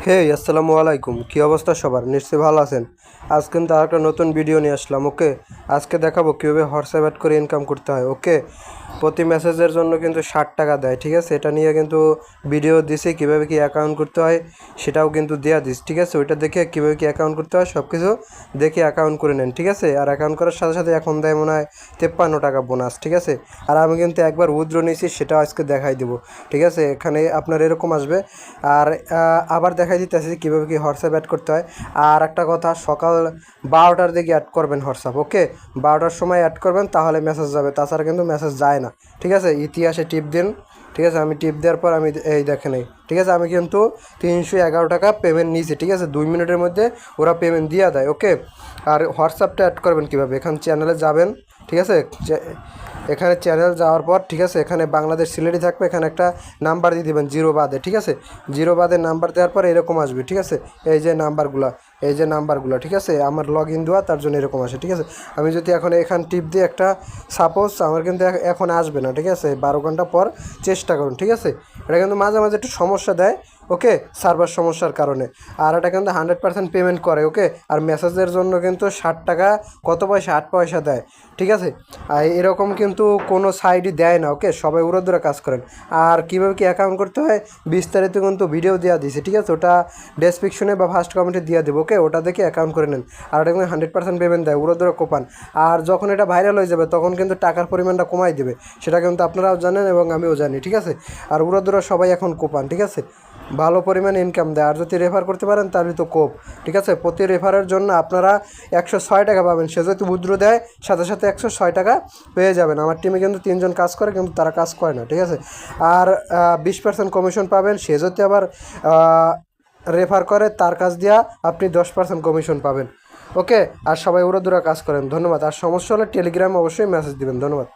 হে আসসালামু আলাইকুম, কী অবস্থা সবার? নিশ্চয়ই ভালো আছেন। আজ কিন্তু আর একটা নতুন ভিডিও নিয়ে আসলাম। ওকে, আজকে দেখাবো কীভাবে হোয়াটসঅ্যাপ অ্যাড করে ইনকাম করতে হয়। ওকে, প্রতি মেসেজের জন্য কিন্তু 60 টাকা দেয়, ঠিক আছে? এটা নিয়ে কিন্তু ভিডিও দিছি, কীভাবে কি অ্যাকাউন্ট করতে হয় সেটাও কিন্তু দেওয়া দিস, ঠিক আছে? ওইটা দেখে কীভাবে কি অ্যাকাউন্ট করতে হয় সব কিছু দেখে অ্যাকাউন্ট করে নেন, ঠিক আছে? আর অ্যাকাউন্ট করার সাথে সাথে এখন দেয় মনে হয় 53 টাকা বোনাস, ঠিক আছে? আর আমি কিন্তু একবার উইথড্র নিয়েছি, সেটাও আজকে দেখাই দেবো, ঠিক আছে? এখানে আপনার এরকম আসবে। আর আবার দেখাই দিতেছি কীভাবে কি হোয়াটসঅ্যাপ অ্যাড করতে হয়। আর একটা কথা, সকাল 12টার দিকে অ্যাড করবেন হোয়াটসঅ্যাপ। ওকে, 12টার সময় অ্যাড করবেন, তাহলে মেসেজ যাবে, তাছাড়া কিন্তু মেসেজ যায় না, ঠিক আছে? ইতিহাসে টিপ দিন, ঠিক আছে? আমি টিপ দেওয়ার পর আমি এই দেখে নেই, ঠিক আছে? আমি কিন্তু 311 টাকা পেমেন্ট নিয়েছি, ঠিক আছে? 2 মিনিটের মধ্যে ওরা পেমেন্ট দিয়ে দেয়। ওকে, আর হোয়াটসঅ্যাপটা অ্যাড করবেন কীভাবে? এখানে চ্যানেলে যাবেন, ঠিক আছে? এখানে চ্যানেল যাওয়ার পর, ঠিক আছে, এখানে বাংলাদেশ সিলেটি থাকবে, এখানে একটা নাম্বার দিয়ে দেবেন জিরো বাদে, ঠিক আছে? জিরো বাদে নাম্বার দেওয়ার পর এরকম আসবে, ঠিক আছে? এই যে নাম্বারগুলো, ঠিক আছে? আমার লগ ইন দেওয়া, তার জন্য এরকম আসে, ঠিক আছে? আমি যদি এখন এখান টিপ দিয়ে একটা, সাপোজ আমার কিন্তু এখন আসবে না, ঠিক আছে? 12 ঘন্টা পর চেষ্টা করুন, ঠিক আছে? এটা কিন্তু মাঝে মাঝে একটু সমস্যা দেয়, ওকে, সার্ভার সমস্যার কারণে। আর এটা কিন্তু 100% পেমেন্ট করে। ওকে, আর মেসেজের জন্য কিন্তু 60 টাকা কত পয়সা, 8 পয়সা দেয়, ঠিক আছে? আর এরকম কিন্তু কোনো সাইডই দেয় না। ওকে, সবাই উড়োদুরা কাজ করেন। আর কীভাবে কি অ্যাকাউন্ট করতে হয় বিস্তারিত কিন্তু ভিডিও দেওয়া দিয়েছে, ঠিক আছে? ওটা ডেসক্রিপশনে বা ফার্স্ট কমেন্টে দিয়ে দেবো। ওকে, ওটা দেখে অ্যাকাউন্ট করে নেন। আর এটা কিন্তু 100% পেমেন্ট দেয়, উড়োদুরা কোপান। আর যখন এটা ভাইরাল হয়ে যাবে তখন কিন্তু টাকার পরিমাণটা কমাই দেবে, সেটা কিন্তু আপনারাও জানেন এবং আমিও জানি, ঠিক আছে? আর উড়োদুরা সবাই এখন কোপান, ঠিক আছে? ভালো পরিমাণে ইনকাম দেয়। আর যদি রেফার করতে পারেন তাহলে তো কোপ, ঠিক আছে? প্রতি রেফারের জন্য আপনারা 106 টাকা পাবেন। সে যদি উইথড্র দেয় সাথে সাথে 106 টাকা পেয়ে যাবেন। আমার টিমে কিন্তু 3জন কাজ করে, কিন্তু তারা কাজ করে না, ঠিক আছে? আর 20% কমিশন পাবেন। সে যদি আবার রেফার করে, তার কাজ দিয়া আপনি 10% কমিশন পাবেন। ওকে, আর সবাই উড়োদুরা কাজ করেন। ধন্যবাদ। আর সমস্যা হলে টেলিগ্রামে অবশ্যই মেসেজ দিবেন। ধন্যবাদ।